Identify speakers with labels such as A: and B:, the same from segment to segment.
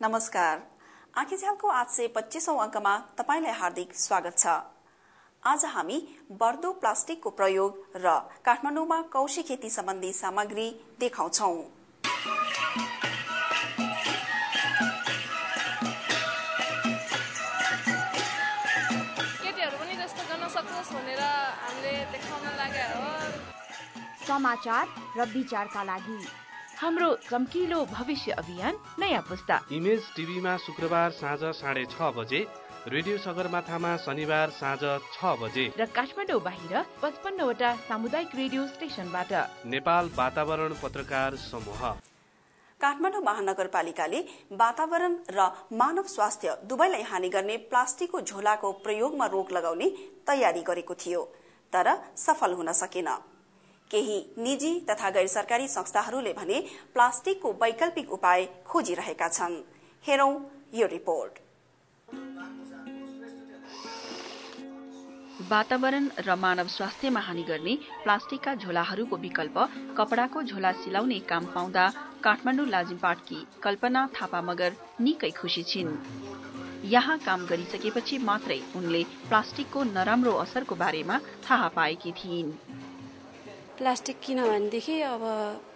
A: नमस्कार। आँखीझ्यालको 825औं अङ्कमा तपाईलाई हार्दिक स्वागत छ। आज हामी बढ्दो प्लास्टिकको प्रयोग र काठमाडौँमा कौशी खेती सम्बन्धी सामग्री देखाउँछौ।
B: केटीहरू पनि जस्तो गर्न सकोस् भनेर हामीले देखाउन लाग्यो हो।
C: समाचार र विचारका लागि हाम्रो चम्किलो भविष्य अभियान नयाँ पुस्ता।
D: इमेज टिभीमा शुक्रबार साँझ 6:30 बजे, रेडियो सगरमाथामा शनिबार साँझ 6 बजे
C: र काठमाडौँ बाहिर 55 वटा सामुदायिक रेडियो स्टेशनबाट।
D: नेपाल वातावरण पत्रकार समूह।
A: काठमाडौँ महानगरपालिकाले वातावरण र मानव स्वास्थ्य दुवैलाई हानि गर्ने प्लास्टिकको झोलाको प्रयोगमा रोक लगाउने तयारी गरेको थियो, तर सफल हुन सकेन। केही निजी तथा गैर सरकारी संस्थाहरूले भने प्लास्टिकको वैकल्पिक उपाय खोजिरहेका छन्। हेरौं यो रिपोर्ट।
E: वातावरण र मानव स्वास्थ्यमा हानि गर्ने प्लास्टिकका झोलाहरूको विकल्प कपडाको झोला सिलाउने काम पाउँदा काठमाडौँ लाजिमपाटकी कल्पना थापा मगर निकै खुशी छिन्। यहाँ काम गरिसकेपछि मात्रै उनले प्लास्टिकको नराम्रो असरको बारेमा थाहा पाएकी थिइन्।
F: प्लास्टिक किनभनेदेखि अब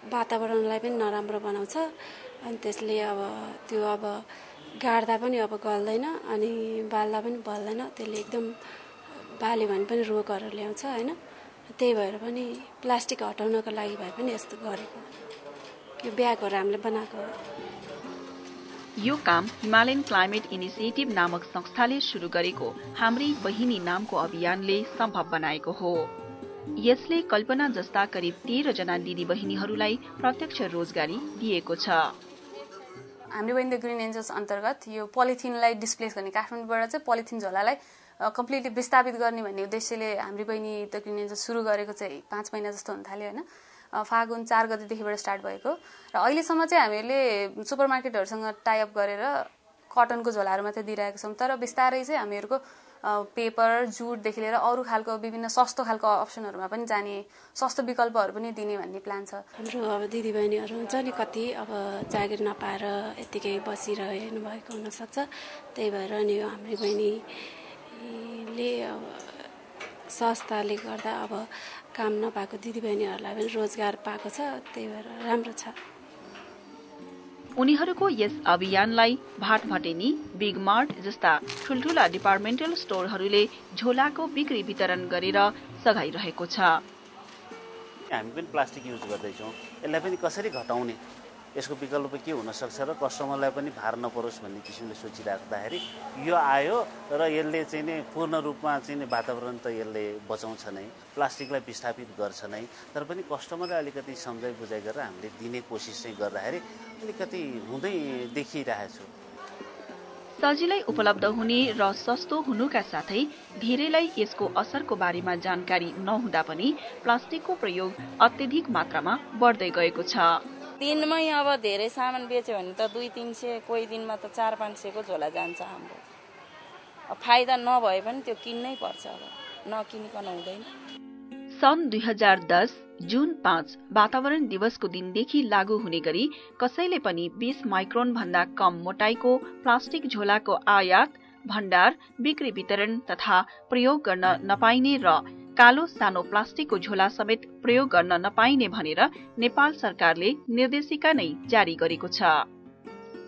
F: वातावरणलाई पनि नराम्रो बनाउँछ, अनि त्यसले अब त्यो अब गाड्दा पनि अब गल्दैन, अनि बाल्दा पनि बल्दैन, त्यसले एकदम बाल्यो भने पनि रोगहरू ल्याउँछ हैन। त्यही भएर पनि प्लास्टिक हटाउनको लागि भए पनि यस्तो गरेको। यो ब्यागहरू हामीले बनाएको हो।
E: यो काम हिमालयन क्लाइमेट इनिसिएटिभ नामक संस्थाले शुरू गरेको हाम्री बहिनी नामको अभियानले सम्भव बनाएको हो। यसले कल्पना जस्ता करिब 13 जना दिदी बहिनीहरूलाई प्रत्यक्ष रोजगारी दिएको छ।
B: हाम्रो बहिनी द ग्रीन एन्जल्स अन्तर्गत यो पोलिथिनलाई डिस्प्लेस गर्ने, काठमाडौँबाट चाहिँ पोलिथिन झोलालाई कम्प्लिटली विस्थापित गर्ने भन्ने उद्देश्यले हाम्रो बहिनी द ग्रीन एन्जल्स सुरु गरेको चाहिँ 5 महिना जस्तो हुन थाल्यो हैन। फागुन 4 गतेदेखिबाट स्टार्ट भएको र अहिलेसम्म चाहिँ हामीले सुपरमार्केटहरूसँग टाइअप गरेर कटनको झोलाहरू मात्रै दिइरहेको छौँ, तर बिस्तारै चाहिँ हामीहरूको पेपर, जुटदेखि लिएर अरू खालको विभिन्न सस्तो खालको अप्सनहरूमा पनि जाने, सस्तो विकल्पहरू पनि दिने भन्ने प्लान छ।
F: हाम्रो अब दिदीबहिनीहरू हुन्छ नि, कति अब जागिर नपाएर यत्तिकै बसिरहनु भएको हुनसक्छ। त्यही भएर नि हाम्रो बहिनीले अब संस्थाले गर्दा अब काम नपाएको दिदीबहिनीहरूलाई पनि रोजगार पाएको छ। त्यही भएर राम्रो छ।
E: उनीहरूको यस अभियानलाई भाटभटेनी, बिग मार्ट जस्ता ठूल्ठूला डिपार्टमेन्टल स्टोरहरूले झोलाको बिक्री वितरण गरेर सघाइरहेको छ।
G: हामी पनि प्लास्टिक युज गर्दैछौँ, यसलाई पनि कसरी घटाउने, यसको विकल्प के हुन सक्छ र कस्टमरलाई पनि भार नपरोस् भन्ने किसिमले सोचिराख्दाखेरि यो आयो र यसले चाहिँ नि पूर्ण रूपमा चाहिँ नि वातावरण त यसले बचाउँछ नै, प्लास्टिकलाई विस्थापित गर्छ नै, तर पनि कस्टमरलाई अलिकति सम्झाइ बुझाइ गरेर हामीले दिने कोसिस चाहिँ गर्दाखेरि अलिकति हुँदै देखिरहेछु।
E: सजिलै उपलब्ध हुने र सस्तो हुनुका साथै धेरैलाई यसको असरको बारेमा जानकारी नहुँदा पनि प्लास्टिकको प्रयोग अत्यधिक मात्रामा बढ्दै गएको छ।
H: दिनमै अब धेरै सामान बेच्यो भने त 200-300, कोही दिनमा त 400-500 को झोला जान्छ हाम्रो। फाइदा नभए पनि त्यो किन्नै पर्छ, अब नकिनिकन हुँदैन।
E: सन् 2010 जुन 5 वातावरण दिवसको दिनदेखि लागू हुने गरी कसैले पनि 20 माइक्रोन भन्दा कम मोटाईको प्लास्टिक झोलाको आयात, भण्डार, बिक्री वितरण तथा प्रयोग गर्न नपाइने र कालो सानो प्लास्टिकको झोला समेत प्रयोग गर्न नपाइने भनेर नेपाल सरकारले निर्देशिका नै जारी गरेको छ।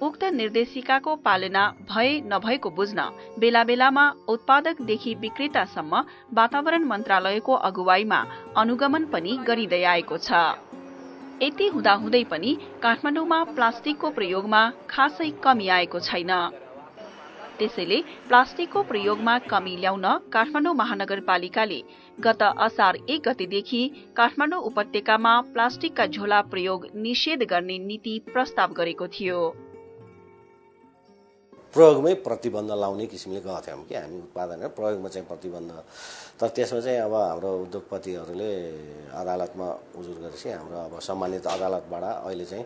E: उक्त निर्देशिकाको पालना भए नभएको बुझ्न बेला बेलामा उत्पादकदेखि विक्रेतासम्म वातावरण मन्त्रालयको अगुवाईमा अनुगमन पनि गरिँदै आएको छ। यति हुँदाहुँदै पनि काठमाडौँमा प्लास्टिकको प्रयोगमा खासै कमी आएको छैन। त्यसैले प्लास्टिकको प्रयोगमा कमी ल्याउन काठमाडौँ महानगरपालिकाले गत असार 1 गतेदेखि काठमाडौँ उपत्यकामा प्लास्टिकका झोला प्रयोग निषेध गर्ने नीति प्रस्ताव गरेको थियो।
I: प्रयोगमै प्रतिबन्ध लाउने किसिमले गएको थियौँ कि हामी उत्पादन र प्रयोगमा चाहिँ प्रतिबन्ध, तर त्यसमा चाहिँ अब हाम्रो उद्योगपतिहरूले अदालतमा उजुर गरेपछि हाम्रो अब सम्मानित अदालतबाट अहिले चाहिँ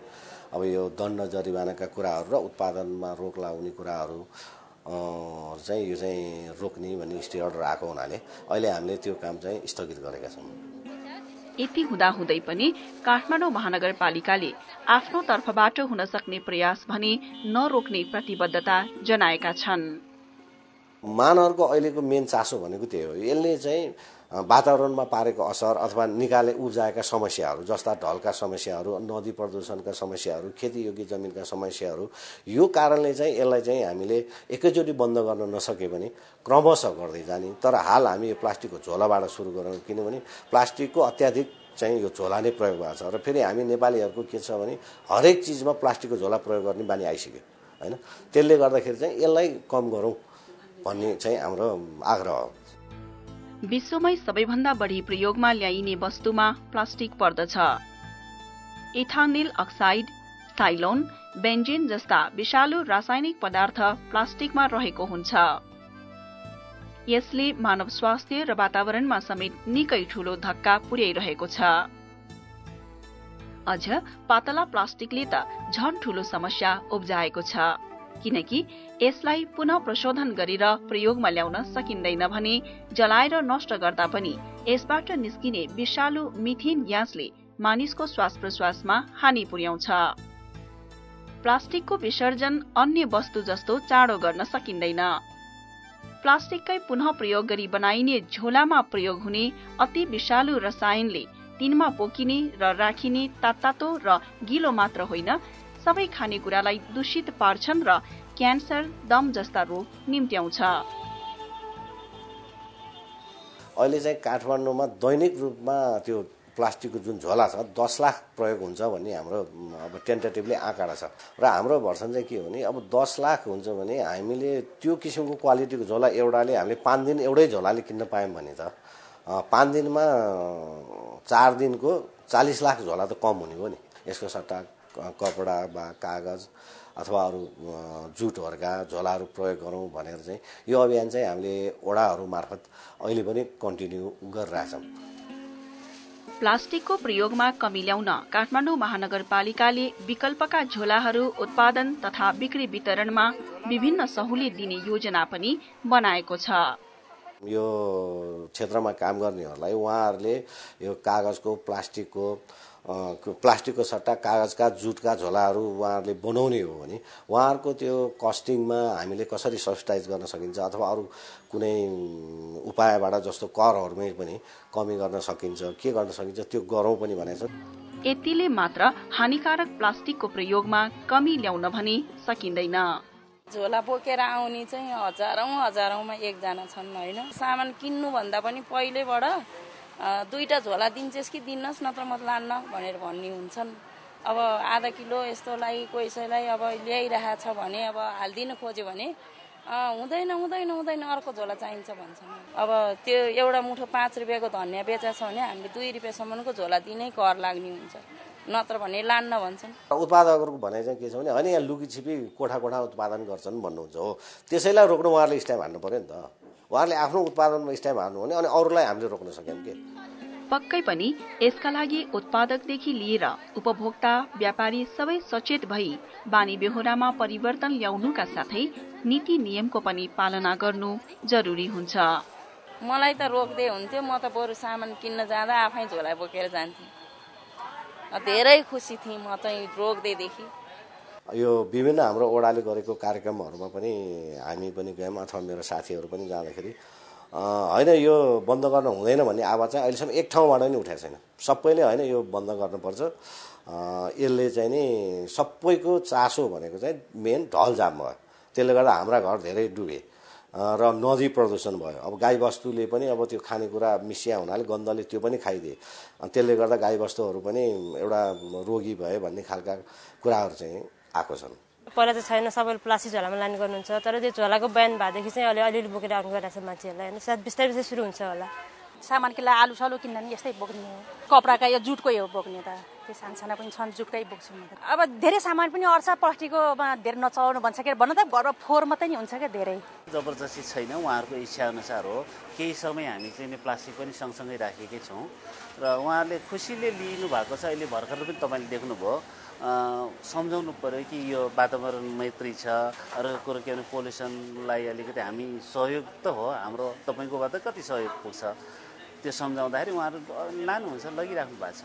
I: अब यो दण्ड जरिवानाका कुराहरू र उत्पादनमा रोक लगाउने कुराहरू चाहिँ यो चाहिँ रोक्ने भन्ने स्टे अर्डर आएको हुनाले अहिले हामीले त्यो काम चाहिँ स्थगित गरेका छौँ।
E: यति हुँदाहुँदै पनि काठमाडौँ महानगरपालिकाले आफ्नो तर्फबाट हुन सक्ने प्रयास भने नरोक्ने प्रतिबद्धता जनाएका छन्।
I: मानवहरूको अहिलेको मेन चासो भनेको त्यही हो। यसले चाहिँ वातावरणमा पारेको असर अथवा निकाले उब्जाएका समस्याहरू जस्ता ढलका समस्याहरू, नदी प्रदूषणका समस्याहरू, खेतीयोग्य जमिनका समस्याहरू, यो कारणले चाहिँ यसलाई चाहिँ हामीले एकैचोटि बन्द गर्न नसके पनि क्रमशः गर्दै जाने। तर हाल हामी यो प्लास्टिकको झोलाबाट सुरु गरौँ, किनभने प्लास्टिकको अत्याधिक चाहिँ यो झोला नै प्रयोग भएको छ र फेरि हामी नेपालीहरूको के छ भने हरेक चिजमा प्लास्टिकको झोला प्रयोग गर्ने बानी आइसक्यो हैन। त्यसले गर्दाखेरि चाहिँ यसलाई कम गरौँ भन्ने चाहिँ हाम्रो आग्रह हो।
E: विश्वमै सबैभन्दा बढी प्रयोगमा ल्याइने वस्तुमा प्लास्टिक पर्दछ। इथानिल अक्साइड, साइलोन, बेन्जिन जस्ता विषालु रासायनिक पदार्थ प्लास्टिकमा रहेको हुन्छ। यसले मानव स्वास्थ्य र वातावरणमा समेत निकै ठूलो धक्का पुर्याइरहेको छ। अझ पातला प्लास्टिकले त झन ठूलो समस्या उब्जाएको छ, किनकि यसलाई पुनः प्रशोधन गरेर प्रयोगमा ल्याउन सकिँदैन भने जलाएर नष्ट गर्दा पनि यसबाट निस्किने विषालु मिथेन ग्यासले मानिसको श्वास प्रश्वासमा हानि पुर्याउँछ। प्लास्टिकको विसर्जन अन्य वस्तु जस्तो चाँडो गर्न सकिँदैन। प्लास्टिककै पुनः प्रयोग गरी बनाइने झोलामा प्रयोग हुने अति विषालु रसायनले तिनमा बोकिने र राखिने तातो र गिलो मात्र होइन, सबै खानेकुरालाई दूषित पार्छन् र क्यान्सर, दम जस्ता रोग निम्त्याउँछ।
I: अहिले चाहिँ काठमाडौँमा दैनिक रूपमा त्यो प्लास्टिकको जुन झोला छ 10 लाख प्रयोग हुन्छ भन्ने हाम्रो अब टेन्टेटिभली आँकडा छ र हाम्रो भर्सन चाहिँ के हो भने अब 10 लाख हुन्छ भने हामीले त्यो किसिमको क्वालिटीको झोला एउटाले हामीले 5 दिन एउटै झोलाले किन्न पायौँ भने त 5 दिनमा 4 दिनको 40 लाख झोला त कम हुने हो नि। यसको सट्टा कपडा वा कागज अथवा अरू जुटहरूका झोलाहरू प्रयोग गरौँ भनेर चाहिँ यो अभियान चाहिँ हामीले वडाहरू मार्फत अहिले पनि कन्टिन्यू गरिरहेछौँ।
E: प्लास्टिकको प्रयोगमा कमी ल्याउन काठमाडौँ महानगरपालिकाले विकल्पका झोलाहरू उत्पादन तथा बिक्री वितरणमा विभिन्न सहुलियत दिने योजना पनि बनाएको छ।
I: यो क्षेत्रमा काम गर्नेहरूलाई उहाँहरूले यो कागजको प्लास्टिकको सट्टा कागजका जुटका झोलाहरू उहाँहरूले बनाउने हो भने उहाँहरूको त्यो कस्टिङमा हामीले कसरी सब्सिडाइज गर्न सकिन्छ अथवा अरू कुनै उपायबाट जस्तो करहरूमै पनि कमी गर्न सकिन्छ, के गर्न सकिन्छ त्यो गरौँ पनि भनेको छ।
E: यतिले मात्र हानिकारक प्लास्टिकको प्रयोगमा कमी ल्याउन भने सकिँदैन।
H: झोला बोकेर आउने चाहिँ हजारौंमा एकजना छन् होइन। सामान किन्नु भन्दा पनि पहिलेबाट 2टा झोला दिन्छस् कि दिन्नस् नत्र म लान्न भनेर भन्ने हुन्छन्। अब आधा किलो यस्तोलाई कोहीलाई अब ल्याइरहेछ भने अब हाल्दिन खोज्यो भने हुँदैन अर्को झोला चाहिन्छ भन्छन्। अब त्यो एउटा मुठो 5 रुपियाँको धनियाँ बेचा छ भने हामीले 2 रुपियाँसम्मको झोला दिनै कर लाग्ने हुन्छ, नत्र भने लान्न भन्छन्।
I: उत्पादकहरूको भनाइ चाहिँ के छ भने होइन यहाँ लुकी छिपी कोठा उत्पादन गर्छन् भन्नुहुन्छ हो, त्यसैलाई रोक्नु उहाँहरूले स्ट्याम्प हान्नु पर्यो नि त। उहाँहरूले आफ्नो उत्पादनमा स्ट्याम्प हान्नु भने अनि अरूलाई हामीले रोक्न सक्यौँ के।
E: पक्कै पनि यसका लागि उत्पादकदेखि लिएर उपभोक्ता, व्यापारी सबै सचेत भई बानी बेहोरामा परिवर्तन ल्याउनुका साथै नीति नियमको पनि पालना गर्नु जरुरी हुन्छ।
H: मलाई त रोक्दै हुन्थ्यो, म त बरु सामान किन्न जाँदा आफै झोला बोकेर जान्थेँ। धेरै खुसी थिएँ म चाहिँ रोक्दैदेखि।
I: यो विभिन्न हाम्रो ओडाले गरेको कार्यक्रमहरूमा पनि हामी पनि गयौँ अथवा मेरो साथीहरू पनि जाँदाखेरि होइन यो बन्द गर्न हुँदैन भन्ने आवाज चाहिँ अहिलेसम्म एक ठाउँबाट पनि उठाएको छैन। सबैले होइन यो बन्द गर्नुपर्छ, यसले चाहिँ नि सबैको चासो भनेको चाहिँ मेन ढलजाम भयो। त्यसले गर्दा हाम्रा घर धेरै डुबे र नदी प्रदूषण भयो। अब गाईबस्तुले पनि अब त्यो खानेकुरा मिसिया हुनाले गन्धले त्यो पनि खाइदिए, त्यसले गर्दा गाईबस्तुहरू पनि एउटा रोगी भयो भन्ने खालका कुराहरू चाहिँ आएको छन्।
J: पहिला त छैन, सबैले प्लास्टिक झोलामा लाने गर्नुहुन्छ, तर त्यो झोलाको ब्यान भएदेखि चाहिँ अलिअलि बोकेर आउनु गइरहेको छ मान्छेहरूलाई होइन। सायद बिस्तारै सुरु हुन्छ होला।
K: सामान किन्दा आलु सालु किन्दा नि यस्तै बोक्ने हो, कपडाका यो जुटको यो बोक्ने त त्यो सानसाना पनि छन्, जुटकै बोक्छु म त। अब धेरै सामान पनि अड्छ, प्लास्टिककोमा धेरै नचलाउनु भन्छ के भन्न त घर फोहोर मात्रै नि हुन्छ क्या, धेरै
G: जबरजस्ती छैन, उहाँहरूको इच्छा अनुसार हो। केही समय हामी चाहिँ प्लास्टिक पनि सँगसँगै राखेकै छौँ र उहाँहरूले खुसीले लिनु भएको छ। अहिले भर्खर पनि तपाईँले देख्नुभयो, सम्झाउनु पर्यो कि यो वातावरण मैत्री छ। अरू कुरो के भने पोल्युसनलाई अलिकति हामी सहयोग त हो हाम्रो, तपाईँकोबाट कति सहयोग पुग्छ त्यो सम्झाउँदाखेरि उहाँहरू लानुहुन्छ, लगिराख्नु भएको छ।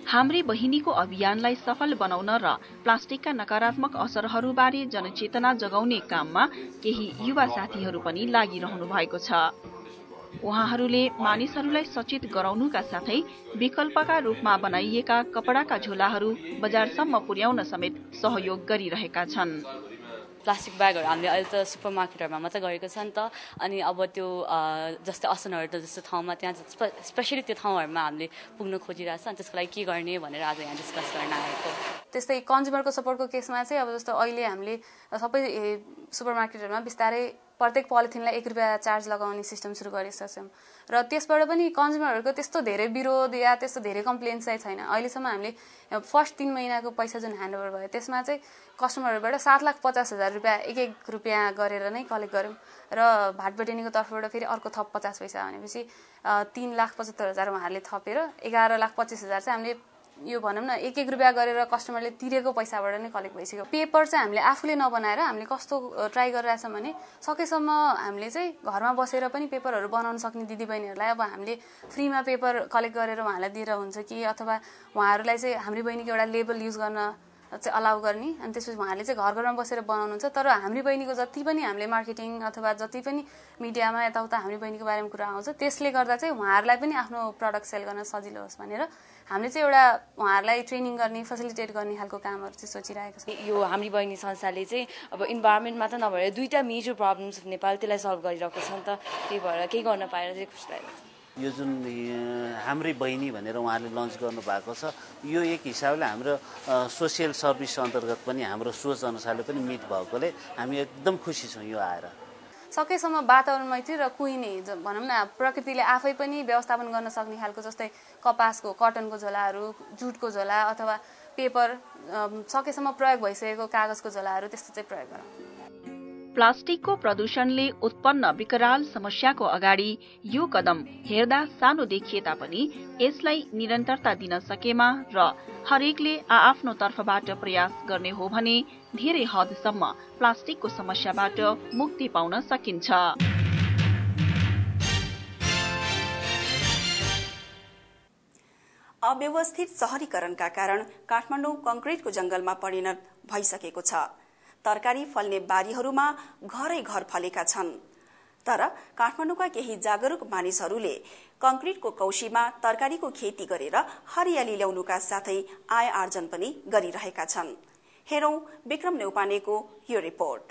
E: हाम्री बहिनीको अभियानलाई सफल बनाउन र प्लास्टिकका नकारात्मक असरहरूबारे जनचेतना जगाउने काममा केही युवा साथीहरू पनि लागिरहनु भएको छ। उहाँहरूले मानिसहरूलाई सचेत गराउनुका साथै विकल्पका रूपमा बनाइएका कपडाका झोलाहरू बजारसम्म पुर्याउन समेत सहयोग गरिरहेका छन्।
L: प्लास्टिक ब्यागहरू हामीले अहिले त सुपर मार्केटहरूमा मात्रै गरेको छ नि त, अनि अब त्यो जस्तै असनहरू त जस्तो ठाउँमा त्यहाँ स्पेसली त्यो ठाउँहरूमा हामीले पुग्न खोजिरहेको छ, अनि त्यसको लागि के गर्ने भनेर आज यहाँ डिस्कस गर्न आएको।
B: त्यस्तै कन्ज्युमरको सपोर्टको केसमा चाहिँ अब जस्तो अहिले हामीले सबै सुपर मार्केटहरूमा बिस्तारै प्रत्येक पोलिथिनलाई ₹1 चार्ज लगाउने सिस्टम सुरु गरिसकेका छौँ र त्यसबाट पनि कन्ज्युमरहरूको त्यस्तो धेरै विरोध या त्यस्तो धेरै कम्प्लेन्स चाहिँ छैन। अहिलेसम्म हामीले फर्स्ट 3 महिनाको पैसा जुन ह्यान्डओभर भयो त्यसमा चाहिँ कस्टमरहरूबाट ₹7,50,000 ₹1 गरेर नै कलेक्ट गऱ्यौँ र भाटबटेनीको तर्फबाट फेरि अर्को थप 50 पैसा भनेपछि 3,75,000 उहाँहरूले थपेर 11,25,000 चाहिँ हामीले यो भनौँ न ₹1 गरेर कस्टमरले तिरेको पैसाबाट नै कलेक्ट भइसक्यो। पेपर चाहिँ हामीले आफूले नबनाएर हामीले कस्तो ट्राई गरिरहेछौँ भने सकेसम्म हामीले चाहिँ घरमा बसेर पनि पेपरहरू बनाउन सक्ने दिदीबहिनीहरूलाई अब हामीले फ्रीमा पेपर कलेक्ट गरेर उहाँलाई दिएर हुन्छ कि अथवा उहाँहरूलाई चाहिँ हाम्रो बहिनीको एउटा लेबल युज गर्न चाहिँ अलाउ गर्ने, अनि त्यसपछि उहाँहरूले चाहिँ घर घरमा बसेर बनाउनुहुन्छ। तर हाम्रो बहिनीको जति पनि हामीले मार्केटिङ अथवा जति पनि मिडियामा यताउता हाम्रो बहिनीको बारेमा कुरा आउँछ त्यसले गर्दा चाहिँ उहाँहरूलाई पनि आफ्नो प्रडक्ट सेल गर्न सजिलो होस् भनेर हामीले चाहिँ एउटा उहाँहरूलाई ट्रेनिङ गर्ने फेसिलिटेट गर्ने खालको कामहरू चाहिँ सोचिरहेको छ।
L: यो हाम्रो बहिनी संस्थाले चाहिँ अब इन्भाइरोमेन्ट मात्र नभएर 2टा मेजर प्रब्लम्स नेपाल त्यसलाई सल्भ गरिरहेको छ नि त, त्यही भएर केही गर्न पाएर चाहिँ खुसी लागेको छ।
G: यो जुन हाम्रै बहिनी भनेर उहाँले लन्च गर्नुभएको छ यो एक हिसाबले हाम्रो सोसियल सर्भिस अन्तर्गत पनि हाम्रो सोच अनुसारले पनि मिट भएकोले हामी एकदम खुसी छौँ यो आएर।
B: सकेसम्म वातावरण मैत्री र कुहिने भनौँ न प्रकृतिले आफै पनि व्यवस्थापन गर्न सक्ने खालको जस्तै कपासको कटनको झोलाहरू, जुटको झोला अथवा पेपर सकेसम्म प्रयोग भइसकेको कागजको झोलाहरू त्यस्तो चाहिँ प्रयोग गरौँ।
E: प्लास्टिकको प्रदूषणले उत्पन्न विकराल समस्याको अगाडि यो कदम हेर्दा सानो देखिए तापनि यसलाई निरन्तरता दिन सकेमा र हरेकले आआफ्नो तर्फबाट प्रयास गर्ने हो भने धेरै हदसम्म प्लास्टिकको समस्याबाट मुक्ति पाउन सकिन्छ।
A: अव्यवस्थित शहरीकरणका कारण काठमाडौँ कंक्रिटको जंगलमा परिणत भइसकेको छ। तरकारी फल्ने बारीहरूमा घरै घर फलेका छन्। तर काठमाडौँका केही जागरूक मानिसहरूले कंक्रिटको कौशीमा तरकारीको खेती गरेर हरियाली ल्याउनुका साथै आय आर्जन पनि गरिरहेका छन्। हेरौं विक्रम नेउपानेको यो रिपोर्ट।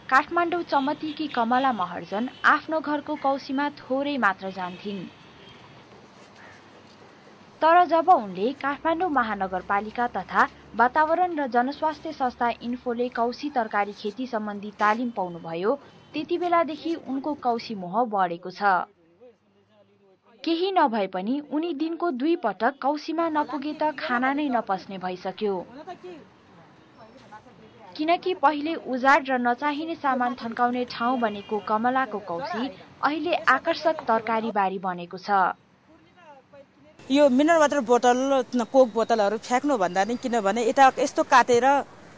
C: काठमाडौँ चमतीकी कमला महर्जन आफ्नो घरको कौशीमा थोरै मात्र जान्थिन्, तर जब उनले काठमाडौँ महानगरपालिका तथा वातावरण र जनस्वास्थ्य संस्था इन्फोले कौशी तरकारी खेती सम्बन्धी तालिम पाउनुभयो त्यति बेलादेखि उनको कौशी मोह बढेको छ। केही नभए पनि उनी दिनको 2 पटक कौशीमा नपुगे त खाना नै नपस्ने भइसक्यो, किनकि पहिले उजाड र नचाहिने सामान थन्काउने ठाउँ बनेको कमलाको कौशी अहिले आकर्षक तरकारी बारी बनेको छ।
K: यो मिनरल वाटर बोतल कोक बोतलहरू फ्याँक्नु भन्दा नि किनभने यता यस्तो काटेर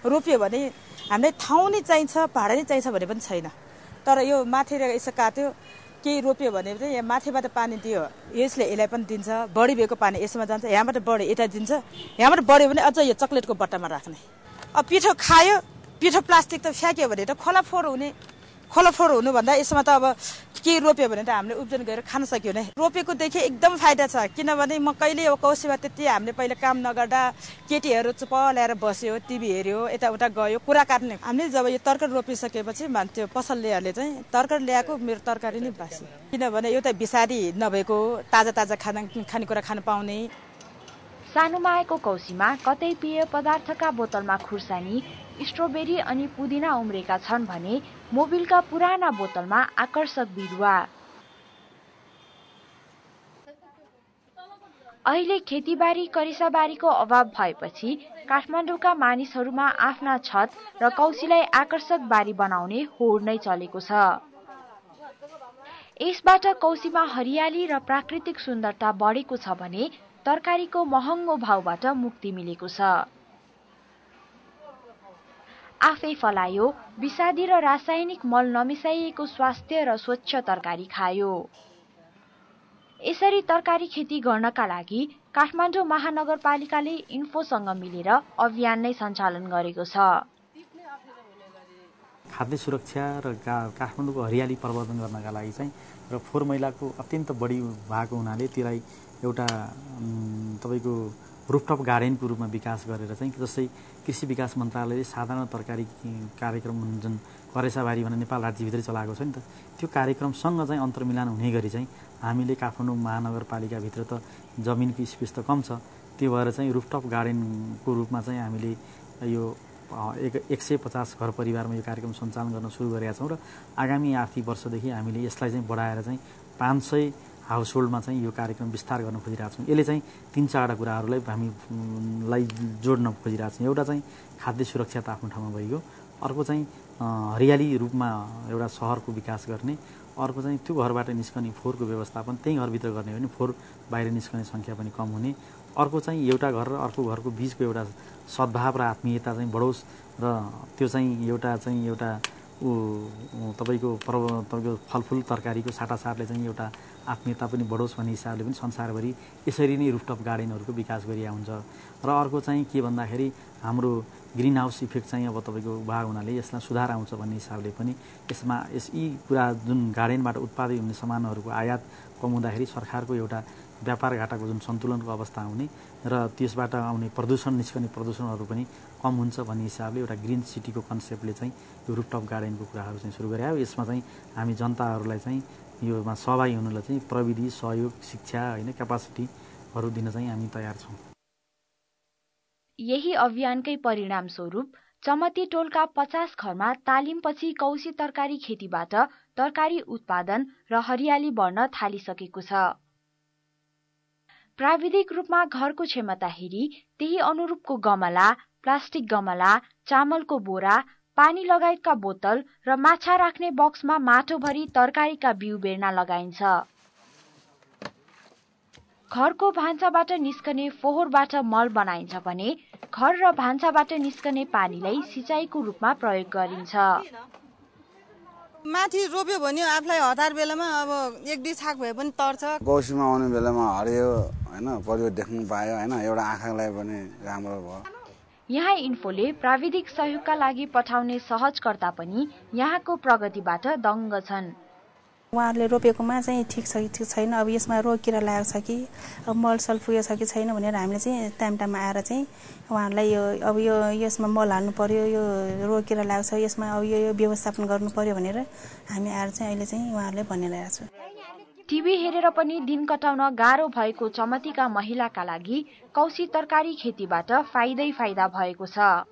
K: रोप्यो भने हामीलाई ठाउँ नै चाहिन्छ भाडा नै चाहिन्छ भने पनि छैन। तर यो माथि यसो काट्यो केही रोप्यो भने चाहिँ यहाँ माथिबाट पानी दियो यसले यसलाई पनि दिन्छ, बढी भएको पानी यसमा जान्छ, यहाँबाट बढी यता दिन्छ, यहाँबाट बढ्यो भने अझ यो चक्लेटको बट्टामा राख्ने। अब पिठो खायो, पिठो प्लास्टिक त फ्याँक्यो भने त खोला फोहोर हुनुभन्दा यसमा त अब के रोप्यो भने त हामीले उब्जन गरेर खान सक्यो नै। रोपेकोदेखि एकदम फाइदा छ, किनभने म कहिले अब कौशीमा त्यति हामीले पहिला काम नगर्दा केटीहरू चुप ल्याएर बस्यो, टिभी हेऱ्यो, यताउता गयो, कुरा काट्ने। हामीले जब यो तरकारी रोपिसकेपछि त्यो पसललेहरूले चाहिँ तरकारी ल्याएको मेरो तरकारी नै बासी, किनभने एउटा बिसारी नभएको ताजा खानेकुरा खान पाउने।
C: सानोमा आएको कौशीमा कतै पेय पदार्थका बोतलमा खुर्सानी, स्ट्रबेरी अनि पुदिना उम्रेका छन् भने मोबिलका पुराना बोतलमा आकर्षक बिरुवा। अहिले खेतीबारी करिसाबारीको अभाव भएपछि काठमाडौँका मानिसहरूमा आफ्ना छत र कौशीलाई आकर्षक बारी बनाउने होड नै चलेको छ। यसबाट कौशीमा हरियाली र प्राकृतिक सुन्दरता बढेको छ भने तरकारीको महँगो भावबाट मुक्ति मिलेको छ। आफै फलायो, विषादी र रासायनिक मल नमिसाइएको स्वास्थ्य र स्वच्छ तरकारी खायो। यसरी तरकारी खेती गर्नका लागि काठमाडौँ महानगरपालिकाले इन्फोसँग मिलेर अभियान नै सञ्चालन गरेको छ।
M: खाद्य सुरक्षा र काठमाडौँको हरियाली प्रवर्धन गर्नका लागि चाहिँ र फोहोर मैलाको अत्यन्त बढी भएको हुनाले त्यसलाई एउटा तपाईको रुफटप गार्डनको रूपमा विकास गरेर चाहिँ जस्तै कृषि विकास मन्त्रालयले साधारण तरकारी कार्यक्रम जुन करेसाबारी भनेर नेपाल राज्यभित्रै चलाएको छ नि त, त्यो कार्यक्रमसँग चाहिँ अन्तर्मिलान हुने गरी चाहिँ हामीले काठमाडौँ महानगरपालिकाभित्र त जमिनको स्पेस त कम छ, त्यो भएर चाहिँ रुफटप गार्डनको रूपमा चाहिँ हामीले यो 150 घर परिवारमा यो कार्यक्रम सञ्चालन गर्न सुरु गरेका छौँ र आगामी आर्थिक वर्षदेखि हामीले यसलाई चाहिँ बढाएर चाहिँ 500 हाउसहोल्डमा चाहिँ यो कार्यक्रम विस्तार गर्न खोजिरहेका छौँ। यसले चाहिँ 3-4 कुराहरूलाई हामीलाई जोड्न खोजिरहेका छौँ। एउटा चाहिँ खाद्य सुरक्षा त आफ्नो ठाउँमा भइगयो, अर्को चाहिँ हरियाली रूपमा एउटा सहरको विकास गर्ने, अर्को चाहिँ त्यो घरबाट निस्कने फोहोरको व्यवस्थापन त्यही घरभित्र गर्ने हो भने फोहोर बाहिर निस्कने सङ्ख्या पनि कम हुने, अर्को चाहिँ एउटा घर र अर्को घरको बीचको एउटा सद्भाव र आत्मीयता चाहिँ बढोस् र त्यो चाहिँ एउटा तपाईको फलफुल तरकारीको साटासाटले चाहिँ एउटा आत्मीयता पनि बढोस् भन्ने हिसाबले पनि संसारभरि यसरी नै रुफटप गार्डनहरूको विकास गरिया हुन्छ। र अर्को चाहिँ के भन्दाखेरि हाम्रो ग्रिन हाउस इफेक्ट चाहिँ अब तपाईँको भाग हुनाले यसलाई सुधार आउँछ भन्ने हिसाबले पनि यसमा यी कुरा जुन गार्डनबाट उत्पादित हुने सामानहरूको आयात कम हुँदाखेरि सरकारको एउटा व्यापार घाटाको जुन सन्तुलनको अवस्था आउने र त्यसबाट आउने प्रदूषण निस्कने प्रदूषणहरू पनि कम हुन्छ भन्ने हिसाबले एउटा ग्रिन सिटीको कन्सेप्टले चाहिँ यो रुफटप गार्डनको कुराहरू चाहिँ सुरु गरे हो। यसमा चाहिँ हामी जनताहरूलाई चाहिँ योमा सहभागी हुनलाई चाहिँ प्रविधि सहयोग शिक्षा हैन क्यापासिटीहरू दिन चाहिँ हामी तयार छौँ।
C: यही अभियानकै परिणाम स्वरूप चमती टोलका 50 घरमा तालिमपछि कौशी तरकारी खेतीबाट तरकारी उत्पादन र हरियाली बढ्न थालिसकेको छ। प्राविधिक रूपमा घरको क्षमता हेरी त्यही अनुरूपको गमला, प्लास्टिक गमला, चामलको बोरा, पानी लगायतका बोतल र माछा राख्ने बक्समा माटोभरि तरकारीका बिउ बेर्ना लगाइन्छ। घरको भान्साबाट निस्कने फोहोरबाट मल बनाइन्छ भने घर र भान्साबाट निस्कने पानीलाई सिँचाइको रूपमा प्रयोग गरिन्छ।
N: माथि रोप्यो भने आफूलाई हतार बेलामा अब 1-2 छाक भए पनि तर्छ।
O: कौशीमा आउने बेलामा हरियो हैन परियो देख्नु पायो हैन, एउटा आँखालाई पनि राम्रो भयो।
C: यहाँ इन्फोले प्राविधिक सहयोगका लागि पठाउने सहजकर्ता पनि यहाँको प्रगतिबाट दङ्ग छन्।
P: उहाँहरूले रोपेकोमा चाहिँ ठिक छ कि ठिक छैन, अब यसमा रोग किरा लागेको छ कि अब मलसल पुगेको छ कि छैन भनेर हामीले चाहिँ टाइममा आएर चाहिँ उहाँहरूलाई यो यसमा मल हाल्नु पर्यो, यो रोग किरा लागेको छ, यसमा अब यो व्यवस्थापन गर्नु पर्यो भनेर हामी आएर चाहिँ अहिले चाहिँ उहाँहरूले भनिरहेको छु।
C: टिभी हेरेर पनि दिन कटाउन गाह्रो भएको चमतीका महिलाका लागि कौशी तरकारी खेतीबाट फाइदा भएको छ।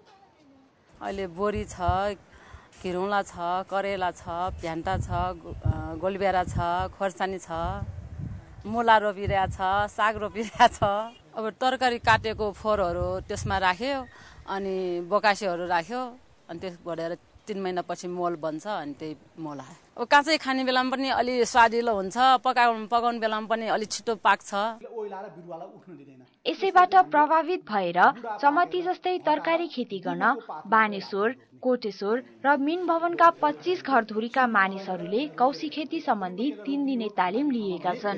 Q: अहिले बोरी छ, किरौला छ, करेला छ, भ्यान्टा छ, गोलबेरा छ, खोर्सानी छ, मुला रोपिरहेको छ, साग रोपिरहेको छ। अब तरकारी काटेको फोहोरहरू त्यसमा राख्यो अनि बोकासीहरू राख्यो अनि त्यस बढेर 3 महिनापछि मोल बन्छ अनि त्यही मोल आयो। अब काँचै खाने बेलामा पनि अलि स्वादिलो हुन्छ, पकाउने बेलामा पनि अलि छिटो पाक्छ।
C: यसैबाट प्रभावित भएर चमती जस्तै तरकारी खेती गर्न बानेश्वर, कोटेश्वर र मिन भवनका 25 घरधुरीका मानिसहरूले कौशी खेती सम्बन्धी 3 दिने तालिम लिएका छन्।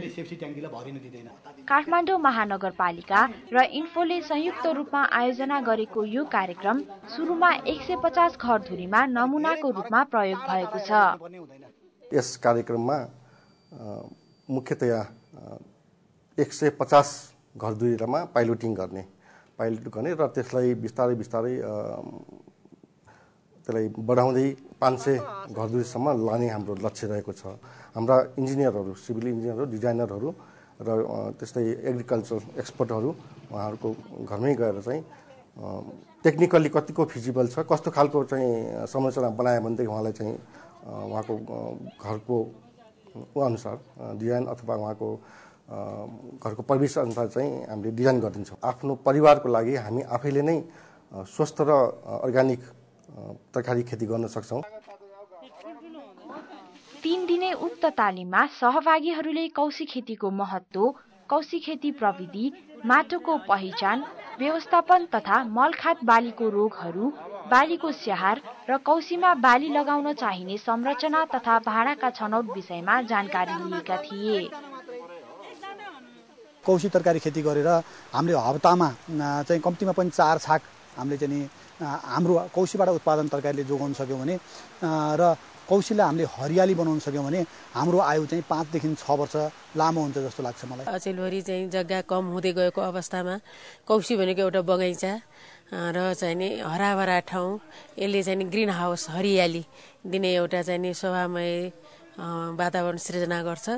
C: काठमाडौँ महानगरपालिका र इन्फोले संयुक्त रूपमा आयोजना गरेको यो कार्यक्रम सुरुमा 150 घरधुरीमा नमुनाको रूपमा प्रयोग भएको छ।
R: यस कार्यक्रममा मुख्यतया 150 घरधुरीमा पाइलोटिङ गर्ने र त्यसलाई बिस्तारै त्यसलाई बढाउँदै 500 घरधुरीसम्म लाने हाम्रो लक्ष्य रहेको छ। हाम्रा इन्जिनियरहरू, सिभिल इन्जिनियरहरू, डिजाइनरहरू र त्यस्तै एग्रिकल्चर एक्सपर्टहरू उहाँहरूको घरमै गएर चाहिँ टेक्निकली कतिको फिजिबल छ, कस्तो खालको चाहिँ संरचना बनायो भनेदेखि उहाँलाई चाहिँ उहाँको घरको अनुसार डिजाइन अथवा उहाँको घरको परिवेश अनुसार चाहिँ हामीले डिजाइन गरिदिन्छौँ। आफ्नो परिवारको लागि हामी आफैले नै स्वस्थ र अर्ग्यानिक तरकारी खेती गर्न सक्छौँ।
C: 3 दिने उक्त तालिममा सहभागीहरूले कौशी खेतीको महत्त्व, कौशी खेती प्रविधि, माटोको पहिचान, व्यवस्थापन तथा मलखात बालीको रोगहरू, बालीको स्याहार र कौशीमा बाली लगाउन चाहिने संरचना तथा भाँडाका छनौट विषयमा जानकारी लिएका थिए।
S: कौशी तरकारी खेती गरेर हामीले हप्तामा चाहिँ कम्तीमा पनि 4 छाक हामीले चाहिँ हाम्रो कौशीबाट उत्पादन तरकारीले जोगाउन सक्यौँ भने र कौशीलाई हामीले हरियाली बनाउन सक्यौँ भने हाम्रो आयु चाहिँ 5 देखि 6 वर्ष लामो हुन्छ जस्तो लाग्छ मलाई।
T: अचेलभरि चाहिँ जग्गा कम हुँदै गएको अवस्थामा कौशी भनेको एउटा बगैँचा र चाहिँ नि हराभरा ठाउँ, यसले चाहिँ ग्रिन हाउस हरियाली दिने एउटा चाहिँ नि शोभामय वातावरण सृजना गर्छ।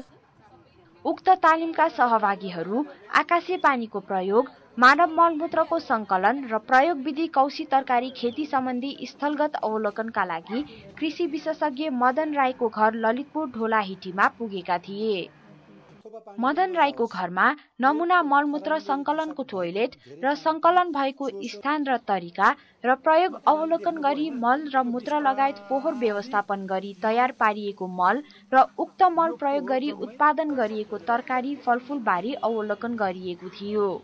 C: उक्त तालिमका सहभागीहरू आकाशे पानीको प्रयोग, मानव मलमूत्रको संकलन र प्रयोग विधि कौशी तरकारी खेती सम्बन्धी स्थलगत अवलोकनका लागि कृषि विशेषज्ञ मदन राईको घर ललितपुर ढोलाहिटीमा पुगेका थिए। मदन राईको घरमा नमुना मलमूत्र संकलनको टोयलेट र संकलन भएको स्थान र तरिका र प्रयोग अवलोकन गरी मल र मूत्र लगायत फोहोर व्यवस्थापन गरी तयार पारिएको मल र उक्त मल प्रयोग गरी उत्पादन गरिएको तरकारी फलफूल बारी अवलोकन गरिएको थियो।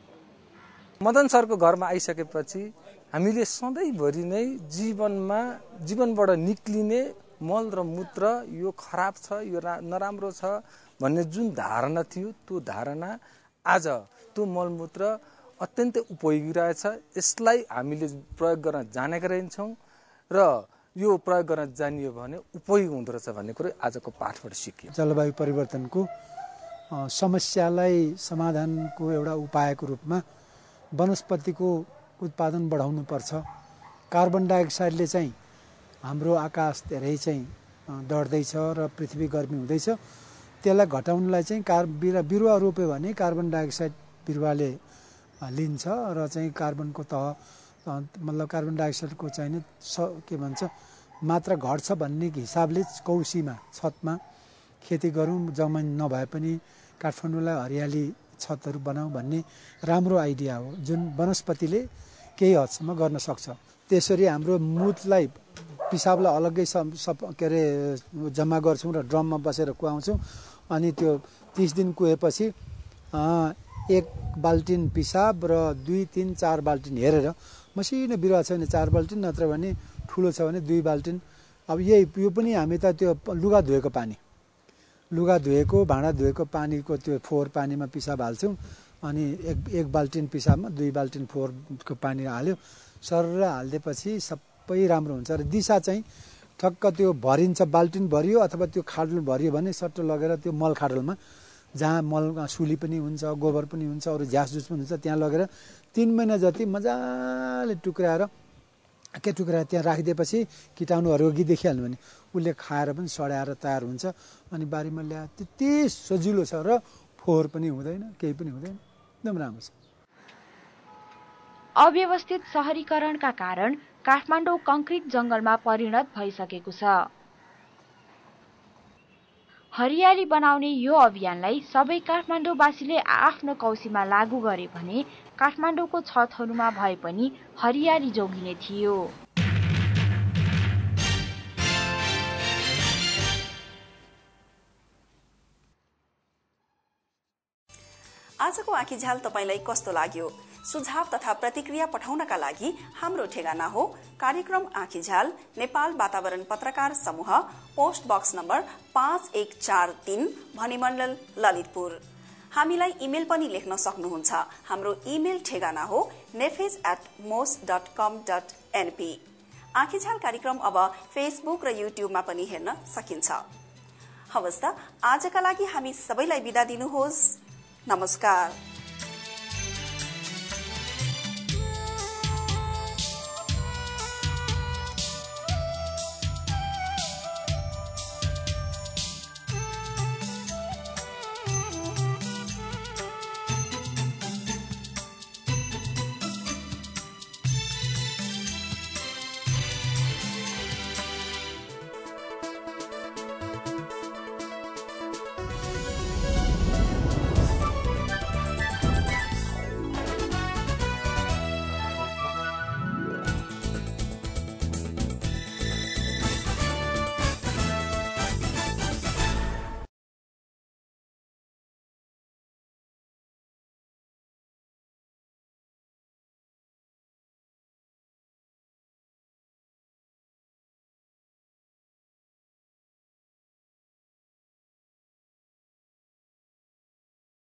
U: मदन सरको घरमा आइसकेपछि हामीले सधैँभरि नै जीवनबाट निक्लिने मल र मूत्र यो खराब छ, यो नराम्रो छ भन्ने जुन धारणा थियो त्यो धारणा आज त्यो मलमूत्र अत्यन्तै उपयोगी रहेछ। यसलाई हामीले प्रयोग गर्न जानेका रहेछौँ र यो प्रयोग गर्न जानियो भने उपयोगी हुँदो रहेछ भन्ने कुरो आजको पाठबाट सिकियो।
V: जलवायु परिवर्तनको समस्यालाई समाधानको एउटा उपायको रूपमा वनस्पतिको उत्पादन बढाउनु पर्छ। कार्बन डाइअक्साइडले चाहिँ हाम्रो आकाश धेरै चाहिँ डढ्दैछ र पृथ्वी गर्मी हुँदैछ। त्यसलाई घटाउनलाई चाहिँ बिरुवा रोप्यो भने कार्बन डाइअक्साइड बिरुवाले लिन्छ र चाहिँ कार्बनको मतलब कार्बन डाइअक्साइडको चाहिँ के भन्छ मात्रा घट्छ भन्ने हिसाबले कौशीमा छतमा खेती गरौँ, जमिन नभए पनि काठमाडौँलाई हरियाली छतहरू बनाऊ भन्ने राम्रो आइडिया हो, जुन वनस्पतिले केही हदसम्म गर्न सक्छ। त्यसरी हाम्रो मुतलाई पिसाबलाई अलग्गै के अरे जम्मा गर्छौँ र ड्रममा बसेर कुहाउँछौँ अनि त्यो 30 दिन कुहेपछि 1 बाल्टिन पिसाब र 2, 3, 4 बाल्टिन हेरेर, मसिनो बिरुवा छ भने 4 बाल्टिन, नत्र भने ठुलो छ भने 2 बाल्टिन। अब यो पनि हामी त त्यो लुगा धोएको पानी, लुगा धोएको भाँडा धोएको पानीको त्यो फोहोर पानीमा पिसाब हाल्छौँ अनि 1 बाल्टिन पिसाबमा 2 बाल्टिन फोहोरको पानी हाल्यो, सरर हालिदिएपछि सबै राम्रो हुन्छ। र दिशा चाहिँ ठक्क त्यो भरिन्छ, बाल्टिन भरियो अथवा त्यो खाडल भरियो भने सट्ट लगेर त्यो मल खाडलमा जहाँ मल सुली पनि हुन्छ, गोबर पनि हुन्छ, अरू झ्यासझुस पनि हुन्छ, त्यहाँ लगेर 3 महिना जति मजाले टुक्राएर त्यहाँ राखिदिएपछि कीटाणुहरू अघि देखिहाल्नु भने उसले खाएर पनि सड्याएर तयार हुन्छ अनि बारीमा ल्याए त्यति सजिलो छ र फोहोर पनि हुँदैन, केही पनि हुँदैन, एकदम राम्रो छ।
C: अव्यवस्थित शहरीकरणका कारण काठमाडौँ कंक्रिट जंगलमा परिणत भइसकेको छ। हरियाली बनाउने यो अभियानलाई सबै काठमाडौँवासीले आफ्नो कौशीमा लागू गरे भने काठमाडौँको छतहरूमा भए पनि हरियाली जोगिने थियो।
A: आजको आँखीझाल तपाईलाई कस्तो लाग्यो? सुझाव तथा प्रतिक्रिया पठाउनका लागि हाम्रो ठेगाना हो कार्यक्रम आँखीझाल, नेपाल वातावरण पत्रकार समूह, पोस्ट बक्स नम्बर 5143, भनिमण्डल, ललितपुर। हामीलाई इमेल पनि लेख्न सक्नुहुन्छ। हाम्रो इमेल ठेगाना हो nefes@mos.com.np। आँखीझाल कार्यक्रम अब फेसबुक र युट्युबमा पनि हेर्न सकिन्छ। हवस् त, आजका लागि हामी सबैलाई बिदा दिनुहोस्। नमस्कार।